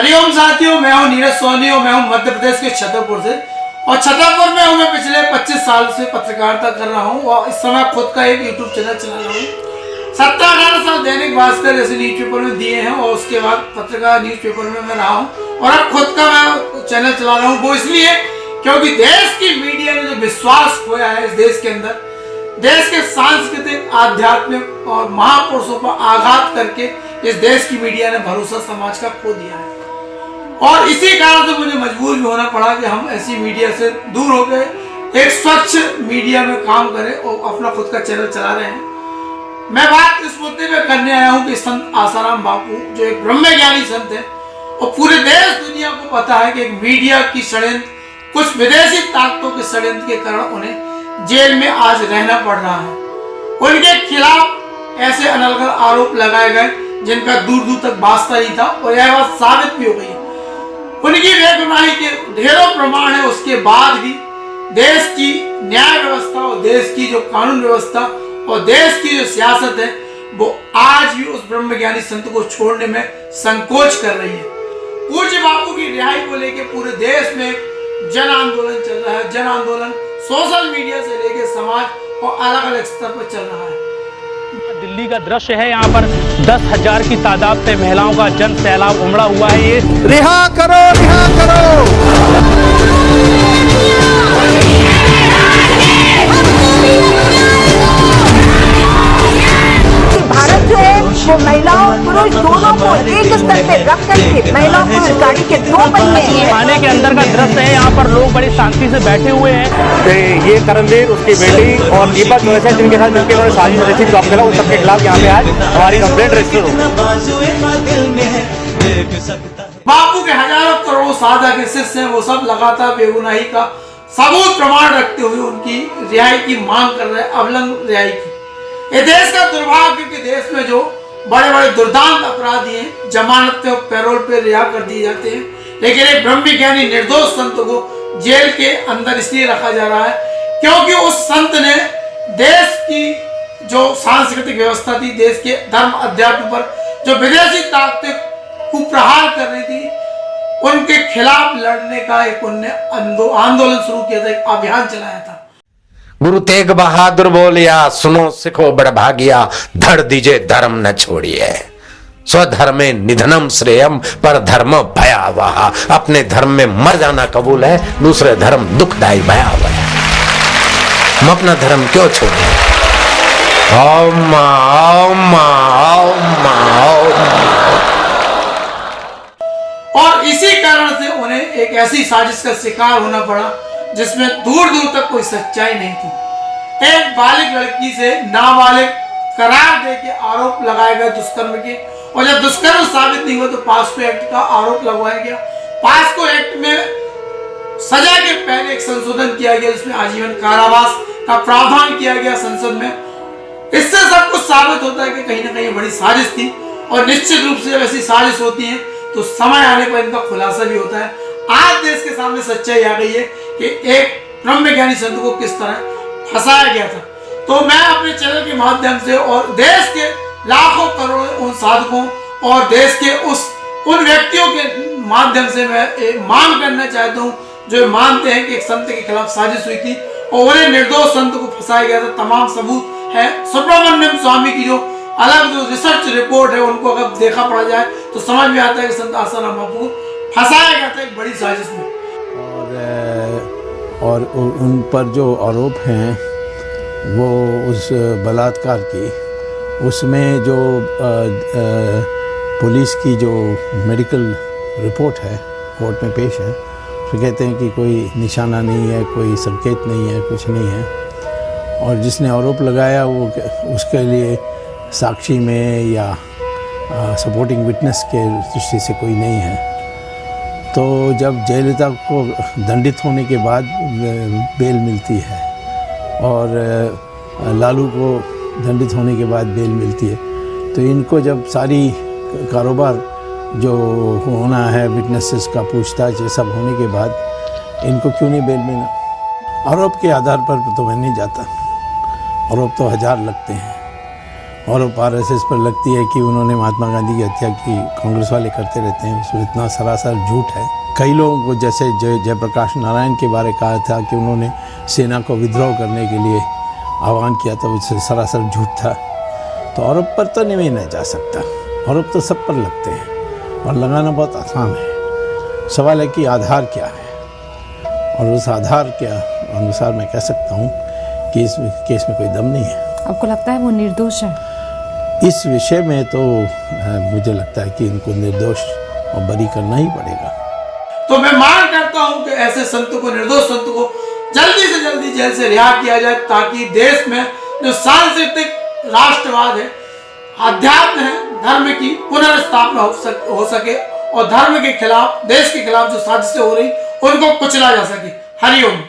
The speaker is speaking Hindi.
हरिओम साथियों, मैं हूं नीरज सोनी और मैं हूं मध्य प्रदेश के छतरपुर से। और छतरपुर में हूं मैं पिछले 25 साल से पत्रकारिता कर रहा हूं और इस समय खुद का एक यूट्यूब चैनल चला रहा हूं। 17-18 साल दैनिक भास्कर जैसे न्यूज़पेपर में दिए हैं और उसके बाद पत्रकार न्यूज़पेपर में मैं रहा हूं और अब खुद का मैं चैनल चला रहा हूं। वो इसलिए क्योंकि देश की मीडिया ने जो विश्वास खोया है इस देश के अंदर, देश के सांस्कृतिक, आध्यात्मिक और महापुरुषों पर आघात करके इस देश की मीडिया ने भरोसा समाज का खो दिया है। और इसी कारण से मुझे मजबूर भी होना पड़ा कि हम ऐसी मीडिया से दूर होकर एक स्वच्छ मीडिया में काम करें और अपना खुद का चैनल चला रहे हैं। मैं बात इस मुद्दे पे करने आया हूं कि संत आसाराम बापू जो एक ब्रह्मज्ञानी संत है और पूरे देश दुनिया को पता है कि एक मीडिया की षड्यंत्र, कुछ विदेशी ताकतों के षड्यंत्र के कारण उन्हें जेल में आज रहना पड़ रहा है। उनके खिलाफ ऐसे अनलगढ़ आरोप लगाए गए जिनका दूर दूर तक वास्ता नहीं था और यह बात साबित भी हो गई। उनकी बेगुनाही के ढेरों प्रमाण है। उसके बाद भी देश की न्याय व्यवस्था और देश की जो कानून व्यवस्था और देश की जो सियासत है वो आज भी उस ब्रह्मज्ञानी संत को छोड़ने में संकोच कर रही है। पूज्य बापू की रिहाई को लेकर पूरे देश में जन आंदोलन चल रहा है। जन आंदोलन सोशल मीडिया से लेकर समाज और अलग अलग स्तर पर चल रहा है। दिल्ली का दृश्य है, यहाँ पर 10,000 की तादाद में महिलाओं का जन सैलाब उमड़ा हुआ है। ये रिहा करो, रिहा करो। भारत जो है वो महिलाओं पुरुष दोनों को एक स्तर पे रख करके महिलाओं को गाड़ी के 2 पहिए हैं। थाने के अंदर का दृश्य है, यहाँ पर लोग बड़ी शांति से बैठे हुए हैं। ये करणवीर, उसकी बेटी और दीपक जो है जिनके साथ मिलकर उन्होंने साजिश रची थी, आपके उन सबके खिलाफ यहाँ पे आज हमारी कंप्लेंट रजिस्टर हो। बापू के हजारों करोड़ों साधा के शिष्य हैं, वो सब लगातार बेगुनाही का सबूत प्रमाण रखते हुए उनकी रिहाई की मांग कर रहे हैं, अविलंब रिहाई की। ये देश का दुर्भाग्य कि देश में जो बड़े बड़े दुर्दांत अपराधी हैं जमानत पे और पैरोल पे रिहा कर दिए जाते हैं, लेकिन एक ब्रह्मज्ञानी निर्दोष संत को जेल के अंदर इसलिए रखा जा रहा है क्योंकि उस संत ने देश की जो सांस्कृतिक व्यवस्था थी, देश के धर्म अध्यात्म पर जो विदेशी ताकतें कुप्रहार कर रही थी, उनके खिलाफ लड़ने का एक उनने आंदोलन शुरू किया था, एक अभियान चलाया था। गुरु तेग बहादुर बोलिया, सुनो सिखो बड़भागिया, धड़ दीजे धर्म न छोड़िए। स्वधर्मे निधनम श्रेयम पर धर्म भयावह। अपने धर्म में मर जाना कबूल है, दूसरे धर्म दुखदायी भयावह है। हम अपना धर्म क्यों छोड़े? ओम ओम ओम ओम। और इसी कारण से उन्हें एक ऐसी साजिश का शिकार होना पड़ा जिसमें दूर दूर तक कोई सच्चाई नहीं थी। एक बालिग लड़की से नाबालिग करार दे के आरोप लगाए गए दुष्कर्म के, और जब दुष्कर्म साबित नहीं हुआ तो पास्को एक्ट का आरोप लगवाया गया। पास्को एक्ट में सजा के पहले एक संशोधन किया गया जिसमें आजीवन कारावास का प्रावधान किया गया संसद में। इससे सब कुछ साबित होता है कि कहीं ना कहीं बड़ी साजिश थी और निश्चित रूप से जब ऐसी साजिश होती है तो समय आने पर इनका खुलासा भी होता है। आज देश के सामने सच्चाई आ गई है कि एक ब्रह्मज्ञानी संत को किस तरह फंसाया गया था। तो मैं अपने चैनल के माध्यम से और देश के लाखों करोड़ों उन साधकों और देश के उन व्यक्तियों के माध्यम से मैं एक मांग करना चाहता हूँ जो मानते हैं कि एक संत के खिलाफ साजिश हुई थी और उन्हें निर्दोष संत को फंसाया गया था। तमाम सबूत है। सुब्रमण्यम स्वामी की जो अलग जो रिसर्च रिपोर्ट है उनको अगर देखा पड़ा जाए तो समझ में आता है कि संत आसाराम बापू फंसाया गया था एक बड़ी साजिश में। और उन पर जो आरोप हैं वो उस बलात्कार की, उसमें जो पुलिस की जो मेडिकल रिपोर्ट है कोर्ट में पेश है, तो कहते हैं कि कोई निशाना नहीं है, कोई संकेत नहीं है, कुछ नहीं है। और जिसने आरोप लगाया वो उसके लिए साक्षी में या सपोर्टिंग विटनेस के दृष्टि से कोई नहीं है। तो जब जयललिता को दंडित होने के बाद बेल मिलती है और लालू को दंडित होने के बाद बेल मिलती है, तो इनको जब सारी कारोबार जो होना है, विटनेसेस का पूछताछ, ये सब होने के बाद इनको क्यों नहीं बेल मिला? आरोप के आधार पर तो मैं नहीं जाता, आरोप तो 1000 लगते हैं। आरोप RSS पर लगती है कि उन्होंने महात्मा गांधी की हत्या की, कांग्रेस वाले करते रहते हैं, उसमें इतना सरासर झूठ है। कई लोगों को जैसे जयप्रकाश नारायण के बारे कहा था कि उन्होंने सेना को विद्रोह करने के लिए आह्वान किया था, उससे सरासर झूठ था। तो आरोप पर तो नहीं ना जा सकता, आरोप तो सब पर लगते हैं और लगाना बहुत आसान है। सवाल है कि आधार क्या है, और उस आधार के अनुसार मैं कह सकता हूँ कि इस केस में कोई दम नहीं है। आपको लगता है वो निर्दोष है? इस विषय में तो मुझे लगता है कि इनको निर्दोष और बरी करना ही पड़ेगा। तो मैं मांग करता हूं कि ऐसे संतों को, निर्दोष संतों को जल्दी से जल्दी जेल से रिहा किया जाए, ताकि देश में जो सांस्कृतिक राष्ट्रवाद है, अध्यात्म है, धर्म की पुनर्स्थापना हो सके और धर्म के खिलाफ, देश के खिलाफ जो साजिशें हो रही उनको कुचला जा सके। हरिओम।